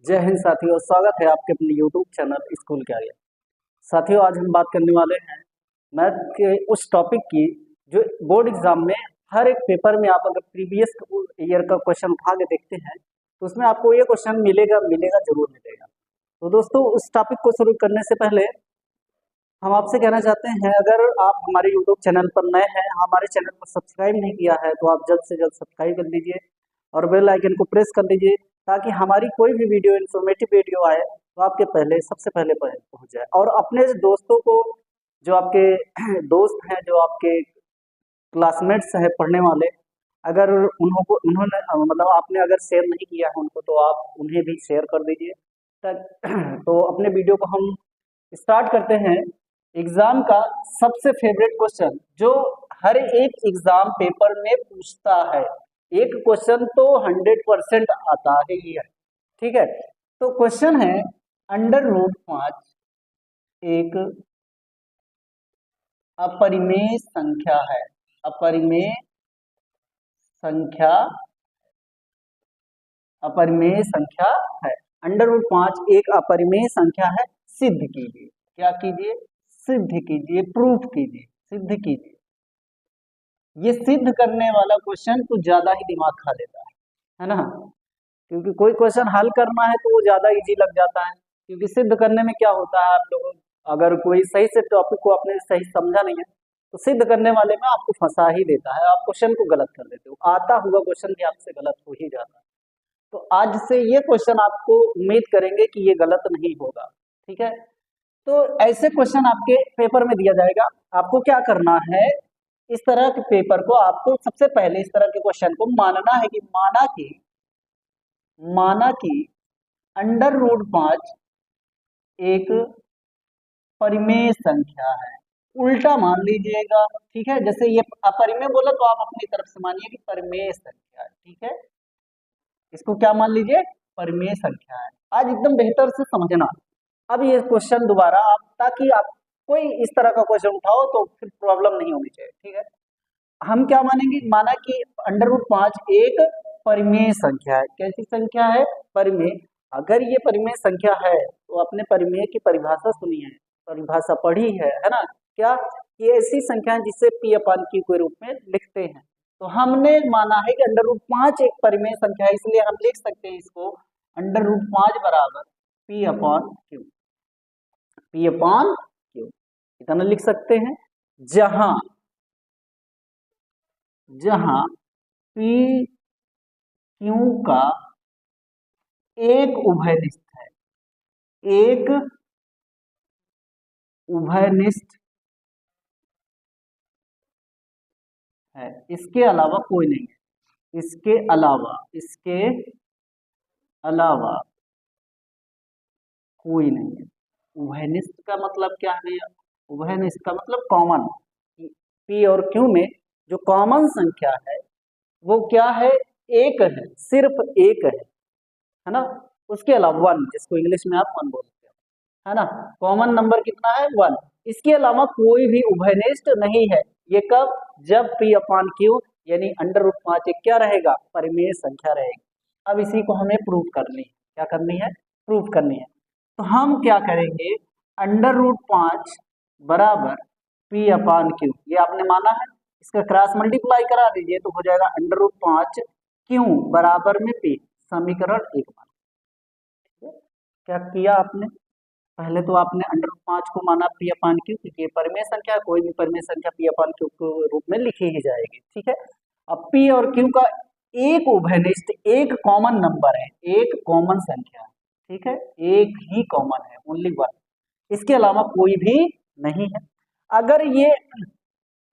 जय हिंद साथियों, स्वागत है आपके अपने YouTube चैनल स्कूल के आगे। साथियों, आज हम बात करने वाले हैं मैथ के उस टॉपिक की जो बोर्ड एग्जाम में हर एक पेपर में आप अगर प्रीवियस ईयर का क्वेश्चन उठा के देखते हैं तो उसमें आपको ये क्वेश्चन मिलेगा जरूर मिलेगा। तो दोस्तों, उस टॉपिक को शुरू करने से पहले हम आपसे कहना चाहते हैं, अगर आप हमारे YouTube चैनल पर नए हैं, हमारे चैनल को सब्सक्राइब नहीं किया है तो आप जल्द से जल्द सब्सक्राइब कर लीजिए और बेल आइकन को प्रेस कर लीजिए ताकि हमारी कोई भी वीडियो इन्फॉर्मेटिव वीडियो आए तो आपके पहले सबसे पहले पहुंच जाए। और अपने दोस्तों को, जो आपके दोस्त हैं, जो आपके क्लासमेट्स हैं पढ़ने वाले, अगर उन्होंने मतलब आपने अगर शेयर नहीं किया है उनको तो आप उन्हें भी शेयर कर दीजिए। तो अपने वीडियो को हम स्टार्ट करते हैं। एग्जाम का सबसे फेवरेट क्वेश्चन जो हर एक एग्जाम पेपर में पूछता है, एक क्वेश्चन तो 100% आता है ही है, ठीक है। तो क्वेश्चन है √5 एक अपरिमेय संख्या है। अपरिमेय संख्या है। √5 एक अपरिमेय संख्या है, सिद्ध कीजिए। क्या कीजिए? सिद्ध कीजिए, प्रूफ कीजिए, सिद्ध कीजिए। ये सिद्ध करने वाला क्वेश्चन कुछ ज्यादा ही दिमाग खा लेता है ना, क्योंकि कोई क्वेश्चन हल करना है तो वो ज्यादा इजी लग जाता है। क्योंकि सिद्ध करने में क्या होता है, आप लोगों अगर कोई सही से टॉपिक को आपने सही समझा नहीं है तो सिद्ध करने वाले में आपको फंसा ही देता है, आप क्वेश्चन को गलत कर देते हो, आता हुआ क्वेश्चन भी आपसे गलत हो ही जाता है। तो आज से ये क्वेश्चन आपको उम्मीद करेंगे कि ये गलत नहीं होगा, ठीक है। तो ऐसे क्वेश्चन आपके पेपर में दिया जाएगा। आपको क्या करना है, इस तरह के पेपर को आपको सबसे पहले इस तरह के क्वेश्चन को मानना है कि माना कि √5 एक परिमेय संख्या है। उल्टा मान लीजिएगा, ठीक है। जैसे ये अपरिमेय बोला तो आप अपनी तरफ से मानिए कि परिमेय संख्या है, ठीक है। इसको क्या मान लीजिए? परिमेय संख्या है। आज एकदम बेहतर से समझना। अब ये क्वेश्चन दोबारा आप, ताकि आप कोई इस तरह का क्वेश्चन उठाओ तो फिर प्रॉब्लम नहीं होनी चाहिए, ठीक है। हम क्या मानेंगे? माना कि √5 एक परिमेय संख्या है। कैसी संख्या है? परिमेय। अगर ये परिमेय संख्या है तो आपने परिमेय की परिभाषा सुनी है, परिभाषा पढ़ी है ना? क्या? ये ऐसी संख्या है जिसे P/Q के रूप में लिखते हैं। तो हमने माना है कि √5 एक परिमेय संख्या है, इसलिए हम लिख सकते हैं इसको √5 बराबर P/Q। P/Q इतना लिख सकते हैं, जहां P Q का एक उभयनिष्ठ है, एक उभयनिष्ठ है, इसके अलावा कोई नहीं है। इसके अलावा कोई नहीं है। उभयनिष्ठ का मतलब क्या है? उभयनिष्ठ का मतलब कॉमन। P और Q में जो कॉमन संख्या है वो क्या है? एक है, सिर्फ एक है ना। उसके अलावा 1, जिसको इंग्लिश में आप 1 बोलते हो, है ना। कॉमन नंबर कितना है? 1। इसके अलावा कोई भी उभयनिष्ठ नहीं है। ये कब? जब P/Q यानी √5 एक क्या रहेगा? परिमेय संख्या रहेगी। अब इसी को हमें प्रूव करनी है। क्या करनी है? प्रूव करनी है। तो हम क्या करेंगे? √5 बराबर P/Q, ये आपने माना है, इसका क्रॉस मल्टीप्लाई करा दीजिए तो हो जाएगा √5 Q बराबर में P। समीकरण 1 माना। क्या किया आपने? पहले तो आपने √5 को माना P/Q, क्योंकि परिमेय संख्या, कोई भी परिमेय संख्या P/Q के रूप में लिखी ही जाएगी, ठीक है। अब P और Q का एक उभयनिष्ठ, एक कॉमन नंबर है, एक कॉमन संख्या है, ठीक है। एक ही कॉमन है, ओनली 1, इसके अलावा कोई भी नहीं है। अगर ये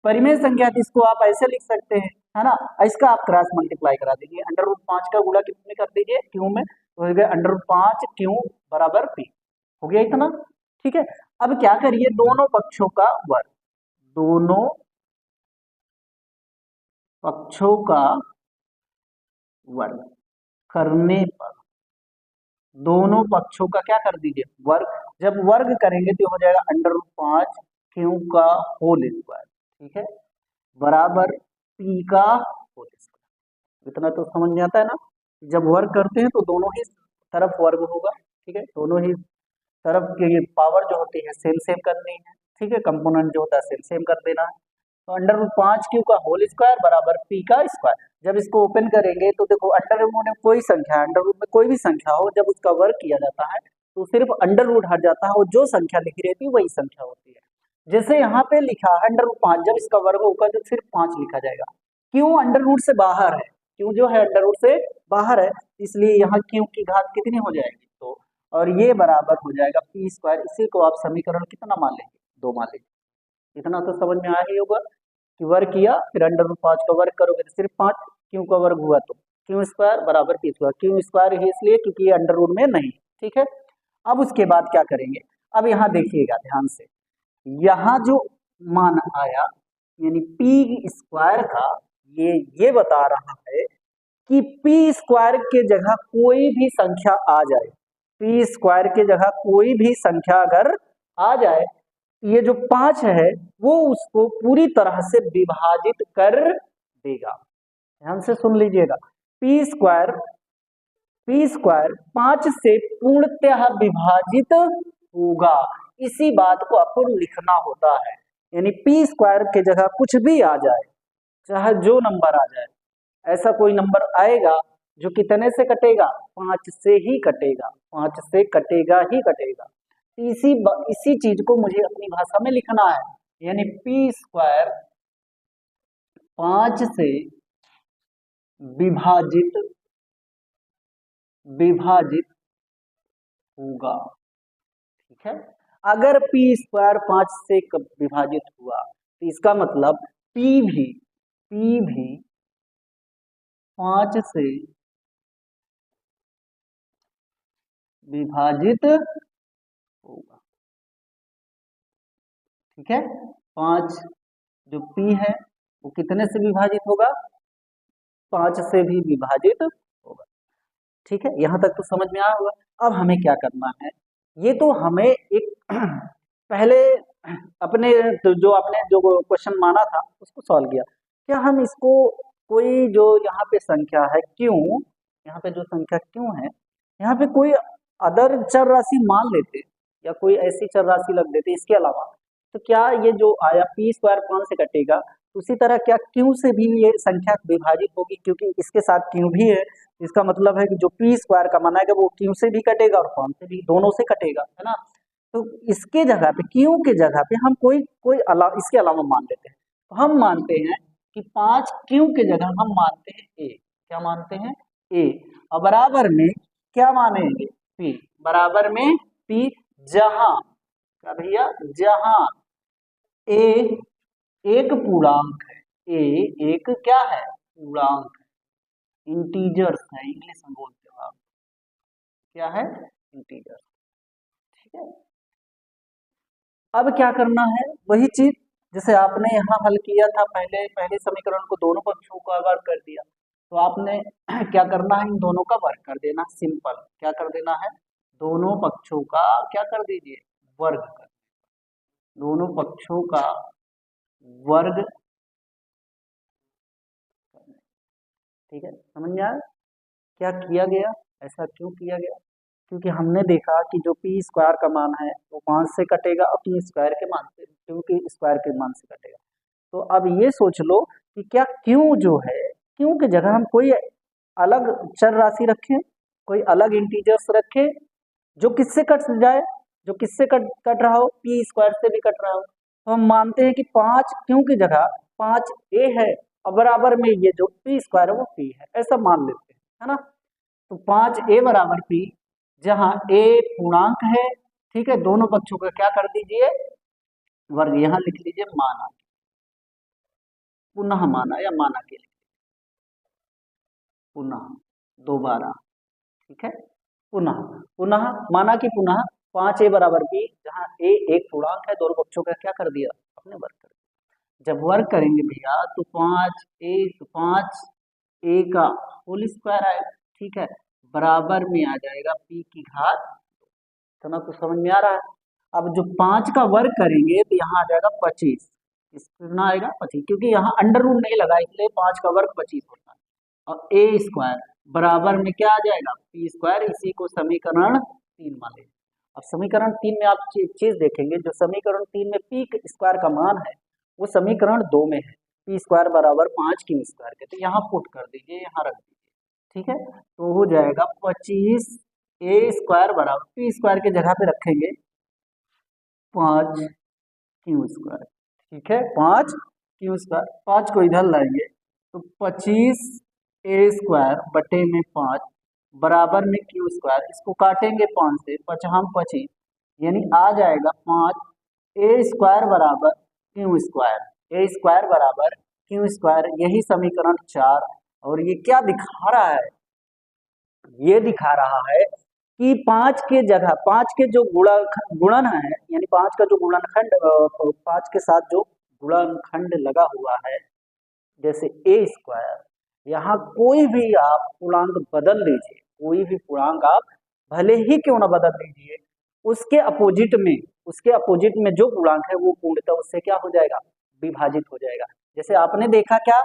परिमेय संख्या है तो इसको आप ऐसे लिख सकते हैं, है ना। इसका आप क्रॉस मल्टीप्लाई करा दीजिए, √5 का गुणा कितने कर दीजिए? Q में, तो हो गया √5 Q बराबर P। हो गया इतना, ठीक है। अब क्या करिए? दोनों पक्षों का वर्ग, दोनों पक्षों का वर्ग करने पर, दोनों पक्षों का क्या कर दीजिए? वर्ग। जब वर्ग करेंगे तो हो जाएगा √5 Q का होल स्क्वायर, ठीक है, बराबर P का होल स्क्वायर। इतना तो समझ में आता है ना। जब वर्ग करते हैं तो दोनों ही तरफ वर्ग होगा, ठीक है। दोनों ही तरफ की पावर जो होती है सेम सेम करनी है, ठीक है। कंपोनेंट जो होता है सेम सेम कर देना है। तो अंडर रूट 5 क्यू का होल स्क्वायर बराबर पी का स्क्वायर। जब इसको ओपन करेंगे तो देखो अंडर रूट में कोई संख्या, अंडर रूट में कोई भी संख्या हो, जब उसका वर्ग किया जाता है तो सिर्फ अंडर रूट हट जाता है और जो संख्या लिखी रहती है वही संख्या होती है। जैसे यहाँ पे लिखा है अंडर रूट 5, जब इसका वर्ग होगा तो सिर्फ 5 लिखा जाएगा। क्यों? अंडर रूट से बाहर है, क्यों जो है अंडर रूट से बाहर है, इसलिए यहाँ क्यू की घात कितनी हो जाएगी? तो और ये बराबर हो जाएगा पी स्क्वायर। इसी को आप समीकरण कितना मान लेंगे? 2 मान लेंगे। इतना तो समझ में आ ही होगा कि वर्ग किया, फिर अंडर रूट 5 का वर्ग करोगे तो सिर्फ 5, क्यू का वर्ग हुआ तो क्यू स्क्वायर बराबर पी स्क्वायर। क्यू स्क्वायर है इसलिए क्योंकि ये अंडर रूट में नहीं, ठीक है। अब उसके बाद क्या करेंगे? अब यहाँ देखिएगा ध्यान से, यहाँ जो मान आया यानी पी स्क्वायर का, ये बता रहा है कि पी स्क्वायर के जगह कोई भी संख्या आ जाए, पी स्क्वायर के जगह कोई भी संख्या अगर आ जाए, ये जो 5 है वो उसको पूरी तरह से विभाजित कर देगा। ध्यान से सुन लीजिएगा, पी स्क्वायर 5 से पूर्णतः विभाजित होगा। इसी बात को आपको लिखना होता है, यानी पी स्क्वायर के जगह कुछ भी आ जाए, चाहे जो नंबर आ जाए, ऐसा कोई नंबर आएगा जो कितने से कटेगा? 5 से ही कटेगा, 5 से कटेगा ही कटेगा। इसी चीज को मुझे अपनी भाषा में लिखना है, यानी पी स्क्वायर 5 से विभाजित होगा, ठीक है। अगर पी स्क्वायर 5 से विभाजित हुआ तो इसका मतलब पी भी 5 से विभाजित होगा, ठीक है। 5 जो पी है वो कितने से विभाजित होगा? 5 से भी विभाजित होगा, ठीक है। यहां तक तो समझ में आया होगा। अब हमें क्या करना है, ये तो हमें एक पहले अपने जो आपने जो क्वेश्चन माना था उसको सॉल्व किया। क्या हम इसको कोई जो यहाँ पे संख्या है क्यों, यहाँ पे जो संख्या क्यों है, यहाँ पे कोई अदर चर राशि मान लेते या कोई ऐसी चर राशि लग देते इसके अलावा, तो क्या ये जो आया पी स्क्वायर 5 से कटेगा, उसी तरह क्या क्यू से भी ये संख्या विभाजित होगी? क्योंकि इसके साथ क्यू भी है, इसका मतलब है कि जो पी स्क्वायर का मान आएगा वो क्यू से भी कटेगा और 5 से भी, दोनों से कटेगा, है ना। तो इसके जगह पे, क्यू के जगह पे हम कोई इसके अलावा मान लेते हैं। तो हम मानते हैं कि 5 क्यू के जगह हम मानते हैं ए। क्या मानते हैं? ए। और बराबर में क्या मानेंगे? पी। बराबर में पी, जहां क्या भैया? जहां ए एक पूर्णांक है, ए एक क्या है? पूर्णांक है, इंटीजर्स है, इंग्लिश में बोलते हो आप, क्या है? इंटीजर्स, ठीक है। अब क्या करना है? वही चीज जैसे आपने यहाँ हल किया था, पहले समीकरण को दोनों पक्षों का वर्ग कर दिया, तो आपने क्या करना है? इन दोनों का वर्ग कर देना, सिंपल। क्या कर देना है? दोनों पक्षों का क्या कर दीजिए? वर्ग कर, दोनों पक्षों का वर्ग, ठीक है। समझ में आया क्या किया गया? ऐसा क्यों किया गया? क्योंकि हमने देखा कि जो पी स्क्वायर का मान है वो 5 से कटेगा और पी स्क्वायर के मान से, क्योंकि स्क्वायर के मान से कटेगा। तो अब ये सोच लो कि क्या क्यू जो है, क्यू की जगह हम कोई अलग चर राशि रखें, कोई अलग इंटीजर्स रखें जो किससे कट जाए, जो किससे कट रहा हो? पी स्क्वायर से भी कट रहा हो। तो हम मानते हैं कि 5 क्यू की जगह 5 ए है और बराबर में ये जो पी स्क्वायर है वो पी है, ऐसा मान लेते हैं, है ना। तो 5 ए बराबर पी, जहां ए पूर्णांक है, ठीक है। दोनों पक्षों का क्या कर दीजिए? वर्ग। यहां लिख लीजिए माना, पुनः माना या माना के लिए, पुनः, दोबारा, ठीक है। पुनः माना कि पुनः 5 ए बराबर बी, जहां ए एक पूर्णांक है, दोनों पक्षों का क्या कर दिया? अपने वर्ग कर दिया। जब वर्ग करेंगे भैया तो 5 ए का होल स्क्वायर आएगा, ठीक है। बराबर में आ जाएगा पी की घात, इतना तो समझ में आ रहा है। अब जो 5 का वर्ग करेंगे तो यहाँ आ जाएगा 25, कितना आएगा? 25, क्योंकि यहाँ अंडर रूट नहीं लगा इसलिए 5 का वर्ग 25 होता है। और ए स्क्वायर बराबर में क्या आ जाएगा, पी स्क्वायर। इसी को समीकरण 3 मान लीजिए। अब समीकरण 3 में आप चीज देखेंगे, जो समीकरण 3 में पी स्क्वायर का मान है वो समीकरण 2 में है, पी स्क्वायर बराबर 5 क्यू स्क्वायर के। तो यहाँ पुट कर दीजिए, यहाँ रख दीजिए, ठीक है। तो हो जाएगा 25 ए स्क्वायर बराबर, पी स्क्वायर के जगह पे रखेंगे 5 क्यू स्क्वायर, ठीक है। 5 क्यू स्क्वायर, 5 को इधर लाएंगे तो 25 ए स्क्वायर बटे में 5 बराबर में क्यू स्क्वायर। इसको काटेंगे 5 से, 5 हम 25, यानी आ जाएगा 5 ए स्क्वायर बराबर क्यू स्क्वायर, ए स्क्वायर बराबर क्यू स्क्वायर। यही समीकरण 4। और ये क्या दिखा रहा है, ये दिखा रहा है कि 5 के जगह 5 के जो गुणन है, यानी 5 का जो गुणनखंड, 5 के साथ जो गुणनखंड लगा हुआ है, जैसे ए स्क्वायर, यहाँ कोई भी आप पूर्णांक बदल लीजिए, कोई भी पूर्णांक आप भले ही क्यों ना बदल लीजिए, उसके अपोजिट में जो पूर्णांक है वो पूर्णतः उससे क्या हो जाएगा, विभाजित हो जाएगा। जैसे आपने देखा क्या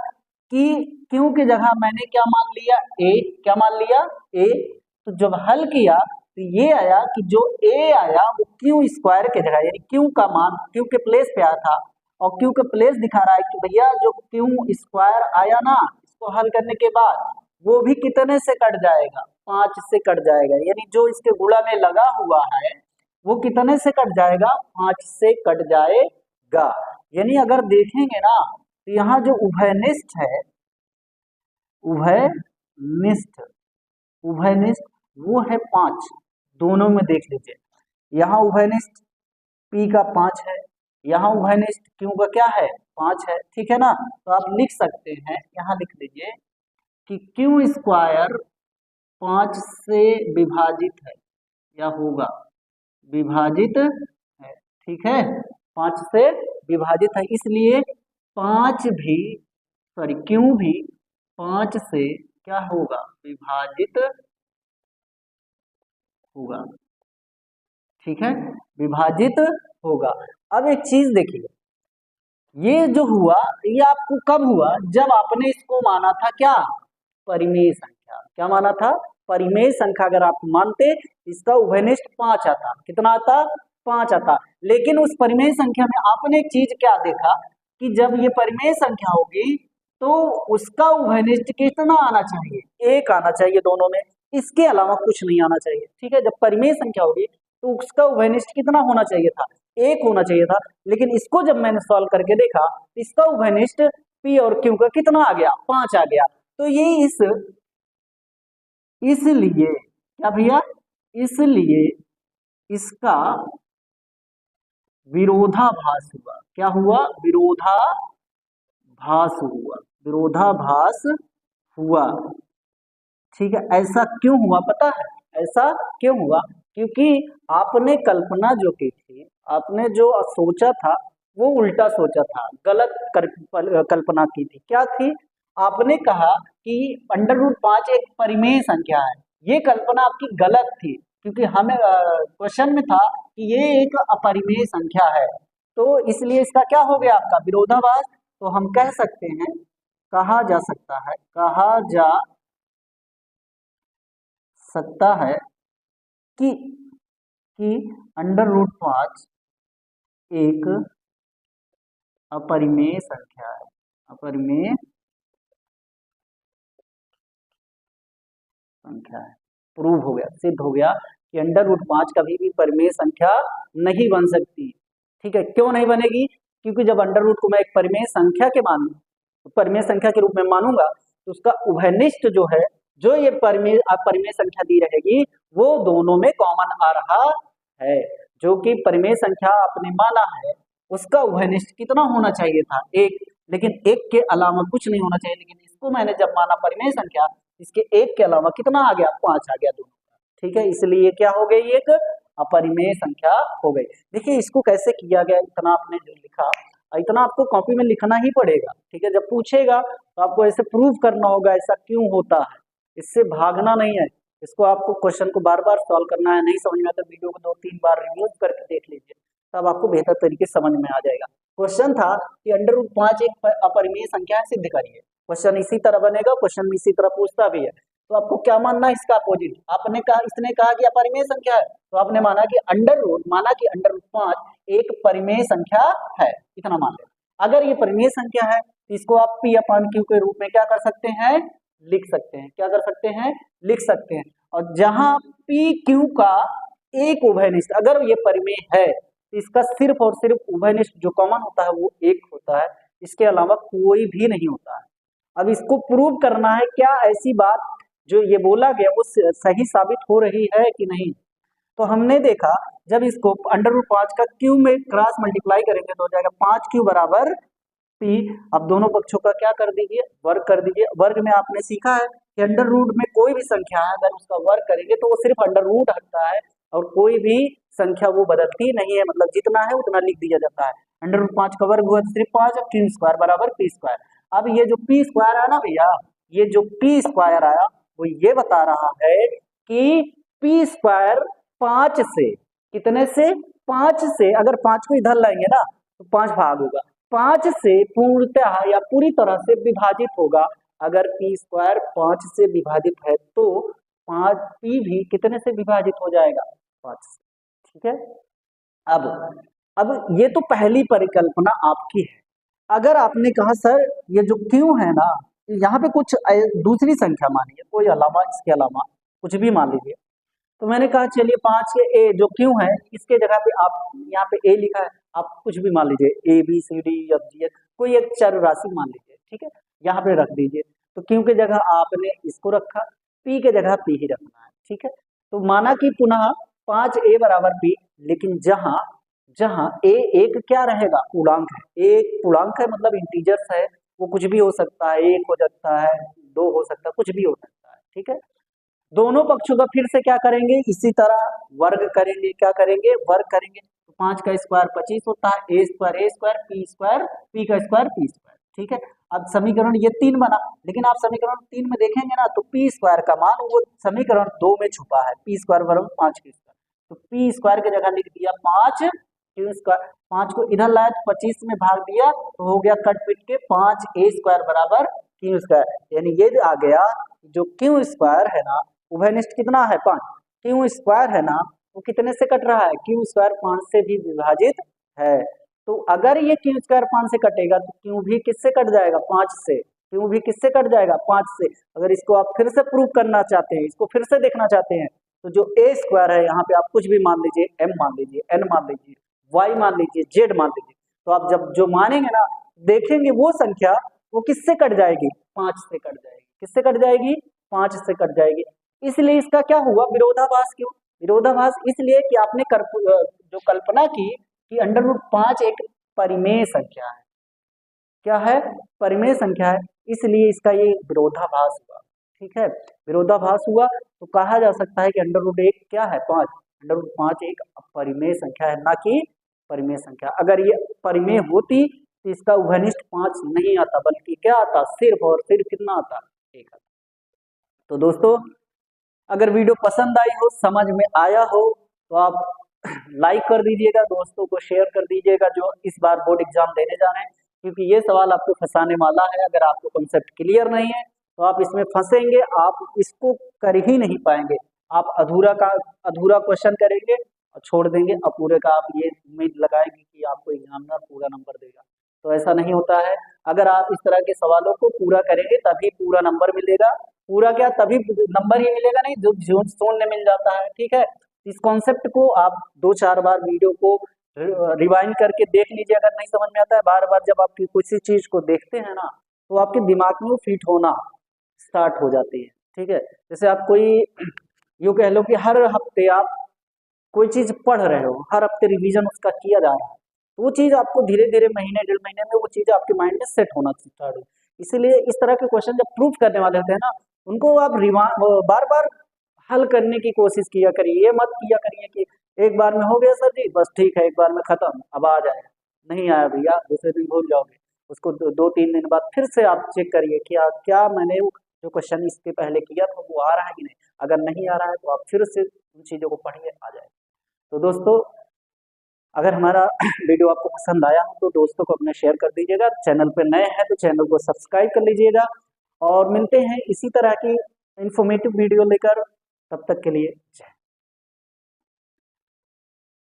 कि क्यू की जगह मैंने क्या मान लिया, ए, क्या मान लिया, ए। तो जब हल किया तो ये आया कि जो ए आया वो क्यू स्क्वायर के जगह, यानी क्यू का मान क्यू के प्लेस पे आया था, और क्यू का प्लेस दिखा रहा है कि भैया जो क्यू स्क्वायर आया ना, इसको हल करने के बाद वो भी कितने से कट जाएगा, 5 से कट जाएगा। यानी जो इसके गुणा में लगा हुआ है वो कितने से कट जाएगा, 5 से कट जाएगा। यानी अगर देखेंगे ना तो यहाँ जो उभयनिष्ठ है, उभयनिष्ठ वो है 5, दोनों में देख लीजिए। यहाँ उभयनिष्ठ P का 5 है, यहाँ उभयनिष्ठ Q का क्या है, 5 है, ठीक है ना। तो आप लिख सकते हैं, यहाँ लिख लीजिए कि Q स्क्वायर 5 से विभाजित है या होगा, विभाजित है, ठीक है, 5 से विभाजित है। इसलिए 5 भी, सॉरी Q भी 5 से क्या होगा, विभाजित होगा, ठीक है, विभाजित होगा। अब एक चीज देखिए, ये जो हुआ ये आपको कब हुआ, जब आपने इसको माना था क्या, परिमेय संख्या। क्या माना था, परिमेय संख्या। अगर आप मानते इसका उभयनिष्ठ 5 आता, कितना आता, 5 आता। लेकिन उस परिमेय संख्या में आपने एक चीज क्या देखा कि जब ये परिमेय संख्या होगी तो उसका उभयनिष्ठ कितना आना चाहिए, 1 आना चाहिए दोनों में, इसके अलावा कुछ नहीं आना चाहिए, ठीक है। जब परिमेय संख्या होगी तो उसका उभयनिष्ठ कितना होना चाहिए था, 1 होना चाहिए था। लेकिन इसको जब मैंने सॉल्व करके देखा, इसका उभयनिष्ठ P और Q का कितना आ गया, 5 आ गया। तो ये इसलिए क्या भैया, इसलिए इसका विरोधाभास हुआ। क्या हुआ, विरोधाभास हुआ, विरोधाभास हुआ, ठीक है। ऐसा क्यों हुआ पता है, ऐसा क्यों हुआ, क्योंकि आपने कल्पना जो की थी, आपने जो सोचा था वो उल्टा सोचा था, गलत कल्पना की थी। क्या थी, आपने कहा कि √5 एक परिमेय संख्या है, ये कल्पना आपकी गलत थी, क्योंकि हमें क्वेश्चन में था कि ये एक अपरिमेय संख्या है। तो इसलिए इसका क्या हो गया, आपका विरोधाभास। तो हम कह सकते हैं, कहा जा सकता है कि √5 एक अपरिमेय संख्या है, अपरिमेय संख्या है। प्रूव हो गया, सिद्ध हो गया कि √5 कभी भी परिमेय संख्या नहीं बन सकती, ठीक है। क्यों नहीं बनेगी, क्योंकि जब √ को मैं एक परिमेय संख्या के परिमेय संख्या के रूप में मानूंगा तो उसका उभयनिष्ठ जो है, जो ये परिमेय संख्या दी रहेगी, वो दोनों में कॉमन आ रहा है। जो कि परिमेय संख्या आपने माना है उसका उभयनिष्ठ कितना होना चाहिए था, 1, लेकिन 1 के अलावा कुछ नहीं होना चाहिए। लेकिन इसको मैंने जब माना परिमेय संख्या, इसके 1 के अलावा कितना आ गया, 5 आ गया दोनों, ठीक है। इसलिए क्या हो गई, एक अपरिमेय संख्या हो गई। देखिए इसको कैसे किया गया, इतना आपने जो लिखा, इतना आपको कॉपी में लिखना ही पड़ेगा, ठीक है। जब पूछेगा तो आपको ऐसे प्रूव करना होगा ऐसा क्यों होता है, इससे भागना नहीं है। इसको आपको क्वेश्चन को बार बार सॉल्व करना है, नहीं समझ में आता तो वीडियो को 2-3 बार रिव्यू करके देख लीजिए, तब आपको बेहतर तरीके से समझ में आ जाएगा। क्वेश्चन था कि √5 एक अपरिमेय संख्या है, सिद्ध करिए। क्वेश्चन इसी तरह बनेगा, क्वेश्चन में इसी तरह पूछता भी है। तो आपको क्या मानना है इसका अपोजिट। आपने कहा, इसने कहा कि अपरिमेय संख्या है, तो आपने माना कि अंडर रूट 5 एक परिमेय संख्या है, इतना मान लेना। अगर ये परिमेय संख्या है तो इसको आप P अपॉन Q के रूप में क्या कर सकते हैं, लिख सकते हैं। क्या कर सकते हैं, लिख सकते हैं। और जहां P Q का एक उभयनिष्ठ, अगर ये परिमेय है तो इसका सिर्फ और सिर्फ उभयनिष्ठ जो कॉमन होता है वो एक होता है, इसके अलावा कोई भी नहीं होता है। अब इसको प्रूव करना है, क्या ऐसी बात जो ये बोला गया वो सही साबित हो रही है कि नहीं। तो हमने देखा जब इसको अंडर रूट 5 का क्यू में क्रॉस मल्टीप्लाई करेंगे तो हो जाएगा 5Q बराबर P। अब दोनों पक्षों का क्या कर दीजिए, वर्ग कर दीजिए। वर्ग में आपने सीखा है कि अंडर रूट में कोई भी संख्या है अगर उसका वर्ग करेंगे तो वो सिर्फ अंडर रूट हटता है और कोई भी संख्या वो बदलती नहीं है, मतलब जितना है उतना लिख दिया जाता है। अंडर रूट 5 का वर्ग हुआ तो सिर्फ 5, Q स्क्वायर बराबर P स्क्वायर। अब ये जो P स्क्वायर है ना भैया, ये जो P स्क्वायर आया वो ये बता रहा है कि P स्क्वायर 5 से, कितने से, 5 से, अगर 5 को इधर लाएंगे ना तो 5 भाग होगा, 5 से पूर्णतः या पूरी तरह से विभाजित होगा। अगर P स्क्वायर 5 से विभाजित है तो 5 P भी कितने से विभाजित हो जाएगा, 5 से। ठीक है। अब ये तो पहली परिकल्पना आपकी है। अगर आपने कहा सर ये जो क्यों है ना, यहाँ पे कुछ दूसरी संख्या मान लीजिए, कोई अलावा, इसके अलावा कुछ भी मान लीजिए, तो मैंने कहा चलिए 5 के ए जो क्यों है इसके जगह पे आप यहाँ पे ए लिखा है, आप कुछ भी मान लीजिए, ABCDEFG कोई एक चर राशि मान लीजिए, ठीक है, यहाँ पे रख दीजिए। तो क्यों के जगह आपने इसको रखा, P के जगह P ही रखना है। ठीक है, तो माना कि पुनः 5A बराबर P, लेकिन जहां जहां ए एक क्या रहेगा, पूर्णांक है, एक पूर्णांक है मतलब इंटीजर्स है, वो कुछ भी हो सकता है, 1 हो सकता है, 2 हो सकता है, कुछ भी हो सकता है। ठीक है, दोनों पक्षों का फिर से क्या करेंगे, इसी तरह वर्ग करेंगे। क्या करेंगे, वर्ग करेंगे। तो 5 का स्क्वायर 25 होता है, A square A square, P square P का स्क्वायर P स्क्वायर। ठीक है, अब समीकरण ये 3 बना, लेकिन आप समीकरण 3 में देखेंगे ना तो P स्क्वायर का मान वो समीकरण 2 में छुपा है, P स्क्वायर बराबर 5 के स्क्वायर। तो P स्क्वायर की जगह लिख दिया 5 Q स्क्वायर, 5 को इधर लाया 25 में भाग दिया तो हो गया कट पिट के 5A स्क्वायर बराबर Q स्क्वायर। यानी ये आ गया जो Q स्क्वायर है ना, उभयनिष्ठ कितना है 5, Q स्क्वायर है ना वो कितने से कट रहा है, Q स्क्वायर 5 से भी विभाजित है। तो अगर ये Q स्क्वायर 5 से कटेगा तो Q भी किससे कट जाएगा, 5 से। Q भी किससे कट जाएगा, 5 से। अगर इसको आप फिर से प्रूव करना चाहते हैं, इसको फिर से देखना चाहते हैं, तो जो A स्क्वायर है यहाँ पे आप कुछ भी मान लीजिए, M मान लीजिए, N मान लीजिए, Y मान लीजिए, Z मान लीजिए, तो आप जब जो मानेंगे ना देखेंगे वो संख्या वो किससे कट जाएगी, 5 से कट जाएगी। किससे कट जाएगी, 5 से कट जाएगी। इसलिए इसका क्या हुआ, विरोधाभास। क्यों विरोधाभास, इसलिए कि आपने जो कल्पना की कि अंडर रूट 5 एक परिमेय संख्या है। क्या है, परिमेय संख्या है, इसलिए इसका ये विरोधाभास हुआ। ठीक है, विरोधाभास हुआ तो कहा जा सकता है कि अंडर रूट 1 क्या है, 5, अंडर रूट 5 एक अपरिमेय संख्या है, ना कि परिमेय संख्या। अगर ये परिमेय होती तो इसका उभयनिष्ठ 5 नहीं आता, बल्कि क्या आता, सिर्फ और सिर्फ कितना आता, 1 आता। तो दोस्तों अगर वीडियो पसंद आई हो, समझ में आया हो, तो आप लाइक कर दीजिएगा, दोस्तों को शेयर कर दीजिएगा जो इस बार बोर्ड एग्जाम देने जा रहे हैं, क्योंकि ये सवाल आपको फंसाने वाला है। अगर आपको कॉन्सेप्ट क्लियर नहीं है तो आप इसमें फंसेंगे, आप इसको कर ही नहीं पाएंगे। आप अधूरा क्वेश्चन करेंगे और छोड़ देंगे, और पूरे का आप ये उम्मीद लगाएंगे कि आपको एग्जामिनर पूरा नंबर देगा, तो ऐसा नहीं होता है। अगर आप इस तरह के सवालों को पूरा करेंगे तभी पूरा नंबर मिलेगा। पूरा क्या, तभी नंबर ही मिलेगा नहीं जो शून्य मिल जाता है। ठीक है, इस कॉन्सेप्ट को आप 2-4 बार वीडियो को रिवाइंड करके देख लीजिए। अगर नहीं समझ में आता है, बार बार जब आप किसी चीज को देखते हैं ना तो आपके दिमाग में वो फिट होना स्टार्ट हो जाती है। ठीक है, जैसे आप कोई यूँ कह लो कि हर हफ्ते आप कोई चीज पढ़ रहे हो, हर हफ्ते रिवीजन उसका किया जा रहा है, तो वो चीज आपको धीरे धीरे महीने 1.5 महीने में वो चीज आपके माइंड में सेट होना स्टार्ट हो। इसीलिए इस तरह के क्वेश्चन जब प्रूफ करने वाले होते हैं ना, उनको आप बार बार हल करने की कोशिश किया करिए। ये मत किया करिए कि एक बार में हो गया सर जी, बस ठीक है, एक बार में खत्म, अब आ जाएगा। नहीं आया भैया, दूसरे दिन भूल जाओगे उसको। 2-3 दिन बाद फिर से आप चेक करिए कि क्या मैंने जो क्वेश्चन इसके पहले किया था वो आ रहा है कि नहीं। अगर नहीं आ रहा है तो आप फिर से उन चीजों को पढ़िए, आ जाएगा। तो दोस्तों अगर हमारा वीडियो आपको पसंद आया हो तो दोस्तों को अपने शेयर कर दीजिएगा। चैनल पे नए हैं तो चैनल को सब्सक्राइब कर लीजिएगा, और मिलते हैं इसी तरह की इन्फॉर्मेटिव वीडियो लेकर, तब तक के लिए जय।